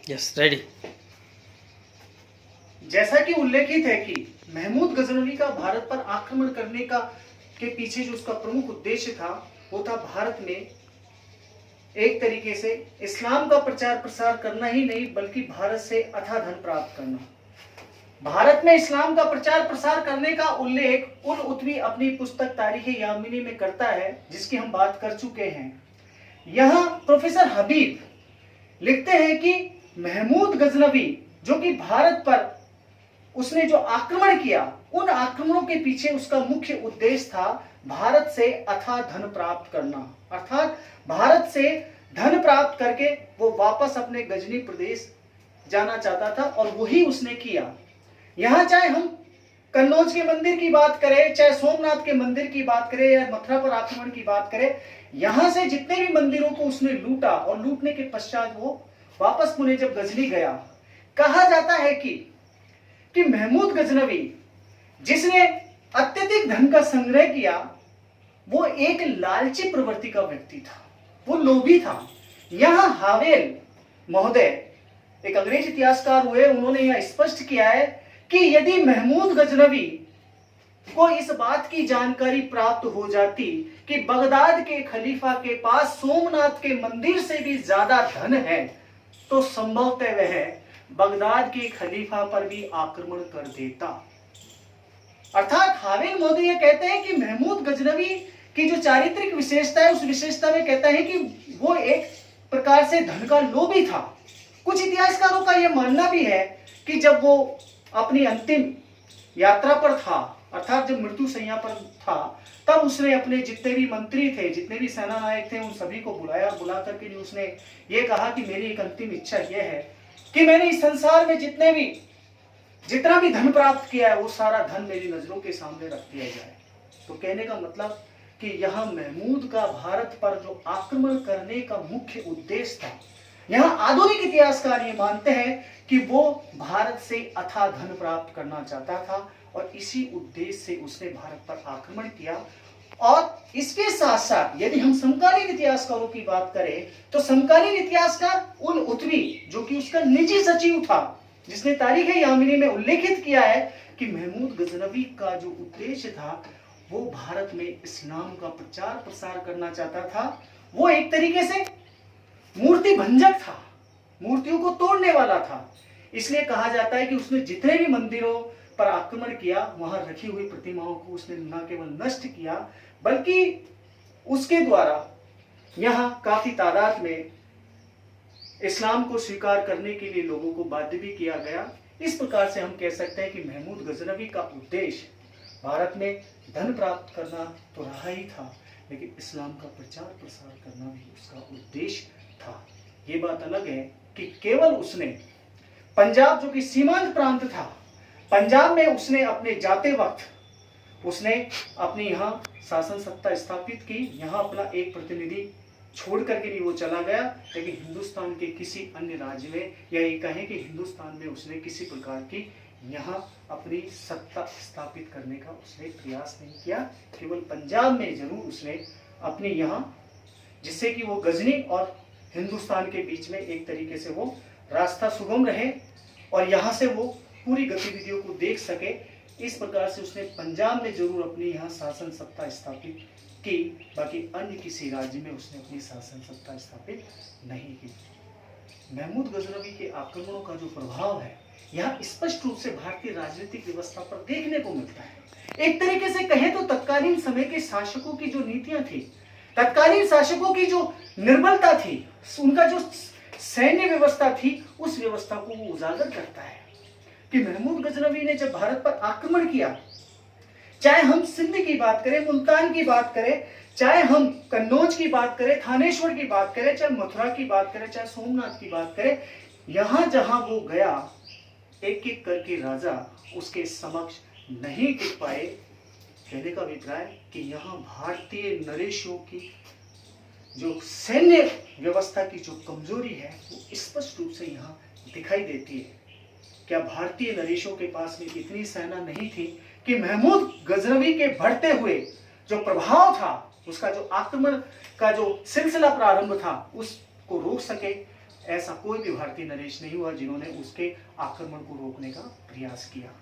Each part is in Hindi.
Yes ready. जैसा कि उल्लेखित है कि महमूद गजनवी का भारत पर आक्रमण करने का के पीछे जो उसका प्रमुख उद्देश्य था वो था भारत में एक तरीके से इस्लाम का प्रचार प्रसार करना ही नहीं बल्कि भारत से अथाह धन प्राप्त करना। भारत में इस्लाम का प्रचार प्रसार करने का उल्लेख उल उत्वी अपनी पुस्तक तारीख यामिनी में करता है, जिसकी हम बात कर चुके हैं। यहां प्रोफेसर हबीब लिखते हैं कि महमूद गजनवी जो कि भारत पर उसने जो आक्रमण किया, उन आक्रमणों के पीछे उसका मुख्य उद्देश्य था भारत से अथाह धन प्राप्त करना, अर्थात भारत से धन प्राप्त करके वो वापस अपने गजनी प्रदेश जाना चाहता था और वही उसने किया। यहां चाहे हम कन्नौज के मंदिर की बात करें, चाहे सोमनाथ के मंदिर की बात करें या मथुरा पर आक्रमण की बात करें, यहां से जितने भी मंदिरों को उसने लूटा और लूटने के पश्चात वो वापस पुणे जब गजनी गया, कहा जाता है कि महमूद गजनवी जिसने अत्यधिक धन का संग्रह किया वो एक लालची प्रवृत्ति का व्यक्ति था, वो लोभी था। यहां हावेल महोदय एक अंग्रेज इतिहासकार हुए, उन्होंने यह स्पष्ट किया है कि यदि महमूद गजनवी को इस बात की जानकारी प्राप्त हो जाती कि बगदाद के खलीफा के पास सोमनाथ के मंदिर से भी ज्यादा धन है, तो संभवतः वह बगदाद के खलीफा पर भी आक्रमण कर देता। अर्थात हावेल महोदय यह कहते हैं कि महमूद गजनवी की जो चारित्रिक विशेषता है, उस विशेषता में कहता है कि वो एक प्रकार से धन का लोभी था। कुछ इतिहासकारों का यह मानना भी है कि जब वो अपनी अंतिम यात्रा पर था, अर्थात जब मृत्यु शैया पर था, तब उसने अपने जितने भी मंत्री थे, जितने भी सेना नायक थे, उन सभी को बुलाया और बुला करके उसने ये कहा कि मेरी एक अंतिम इच्छा यह है कि मैंने इस संसार में जितना भी धन प्राप्त किया है वो सारा धन मेरी नजरों के सामने रख दिया जाए। तो कहने का मतलब कि यहां महमूद का भारत पर जो आक्रमण करने का मुख्य उद्देश्य था, यहां आधुनिक इतिहासकार ये मानते हैं कि वो भारत से अथाह धन प्राप्त करना चाहता था और इसी उद्देश्य से उसने भारत पर आक्रमण किया। और इसके साथ साथ यदि हम समकालीन इतिहासकारों की बात करें तो समकालीन इतिहासकार उल उत्वी जो कि उसका निजी सचिव था, जिसने तारीख यामिनी में उल्लेखित किया है कि महमूद गजनवी का जो उद्देश्य था वो भारत में इस्लाम का प्रचार प्रसार करना चाहता था। वो एक तरीके से मूर्ति भंजक था, मूर्तियों को तोड़ने वाला था। इसलिए कहा जाता है कि उसने जितने भी मंदिरों पर आक्रमण किया, वहां रखी हुई प्रतिमाओं को उसने न केवल नष्ट किया बल्कि उसके द्वारा यहां काफी तादाद में इस्लाम को स्वीकार करने के लिए लोगों को बाध्य भी किया गया। इस प्रकार से हम कह सकते हैं कि महमूद गजनवी का उद्देश्य भारत में धन प्राप्त करना तो रहा ही था, लेकिन इस्लाम का प्रचार प्रसार करना भी उसका उद्देश्य था। ये बात अलग है कि केवल उसने पंजाब जो कि सीमांत प्रांत था, पंजाब में उसने अपने जाते वक्त उसने अपनी यहाँ शासन सत्ता स्थापित की, यहाँ अपना एक प्रतिनिधि छोड़ करके भी वो चला गया, लेकिन हिंदुस्तान के किसी अन्य राज्य में या ये कहें कि हिंदुस्तान में उसने किसी प्रकार की यहाँ अपनी सत्ता स्थापित करने का उसने प्रयास नहीं किया। केवल पंजाब में जरूर उसने अपनी यहाँ, जिससे कि वो गजनी और हिंदुस्तान के बीच में एक तरीके से वो रास्ता सुगम रहे और यहाँ से वो पूरी गतिविधियों को देख सके, इस प्रकार से उसने पंजाब में जरूर अपनी यहाँ शासन सत्ता स्थापित की। बाकी अन्य किसी राज्य में उसने अपनी शासन सत्ता स्थापित नहीं की। महमूद गजनवी के आक्रमणों का जो प्रभाव है यहाँ स्पष्ट रूप से भारतीय राजनीतिक व्यवस्था पर देखने को मिलता है। एक तरीके से कहें तो तत्कालीन समय के शासकों की जो नीतियां थी, तत्कालीन शासकों की जो निर्बलता थी, उनका जो सैन्य व्यवस्था थी, उस व्यवस्था को वो उजागर करता है कि महमूद गजनवी ने जब भारत पर आक्रमण किया, चाहे हम सिंध की बात करें, मुल्तान की बात करें, चाहे हम कन्नौज की बात करें, थानेश्वर की बात करें, चाहे मथुरा की बात करें, चाहे सोमनाथ की बात करें, यहां जहां वो गया एक एक करके राजा उसके समक्ष नहीं टिक पाए। कहने का अभिप्राय कि यहाँ भारतीय नरेशों की जो सैन्य व्यवस्था की जो कमजोरी है वो स्पष्ट रूप से यहाँ दिखाई देती है। क्या भारतीय नरेशों के पास में इतनी सेना नहीं थी कि महमूद गजनवी के बढ़ते हुए जो प्रभाव था, उसका जो आक्रमण का जो सिलसिला प्रारंभ था, उसको रोक सके ऐसा कोई भी भारतीय नरेश नहीं हुआ जिन्होंने उसके आक्रमण को रोकने का प्रयास किया।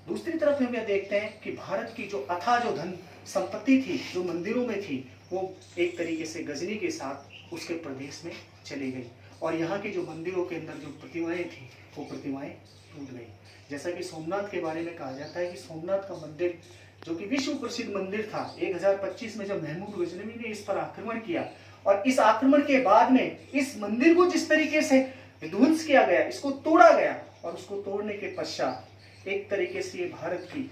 दूसरी तरफ हम यह देखते हैं कि भारत की जो अथाह जो धन संपत्ति थी, जो मंदिरों में थी, वो एक तरीके से गजनी के साथ उसके प्रदेश में चली गई और यहाँ के जो मंदिरों के अंदर जो प्रतिमाएं थी वो प्रतिमाएं टूट गई। जैसा कि सोमनाथ के बारे में कहा जाता है कि सोमनाथ का मंदिर जो कि विश्व प्रसिद्ध मंदिर था, 1025 में जब महमूद गजनवी ने इस पर आक्रमण किया और इस आक्रमण के बाद में इस मंदिर को जिस तरीके से विध्वंस किया गया, इसको तोड़ा गया और उसको तोड़ने के पश्चात एक तरीके से ये भारत की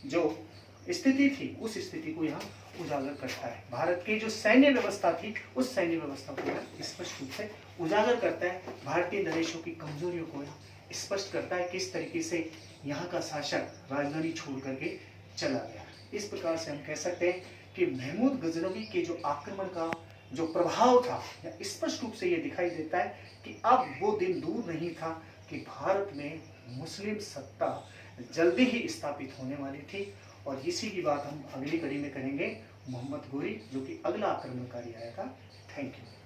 जो स्थिति थी उस स्थिति को यहाँ उजागर करता है। भारत की जो सैन्य व्यवस्था थी उस सैन्य व्यवस्था को यहाँ स्पष्ट रूप से उजागर करता है। भारतीय नरेशों की कमजोरियों को यहाँ स्पष्ट करता है, किस तरीके से यहाँ का शासक राजधानी छोड़ करके चला गया। इस प्रकार से हम कह सकते हैं कि महमूद गजनवी के जो आक्रमण का जो प्रभाव था स्पष्ट रूप से ये दिखाई देता है कि अब वो दिन दूर नहीं था कि भारत में मुस्लिम सत्ता जल्दी ही स्थापित होने वाली थी। और इसी की बात हम अगली कड़ी में करेंगे, मोहम्मद गोरी जो कि अगला आक्रमणकारी आया था। Thank you.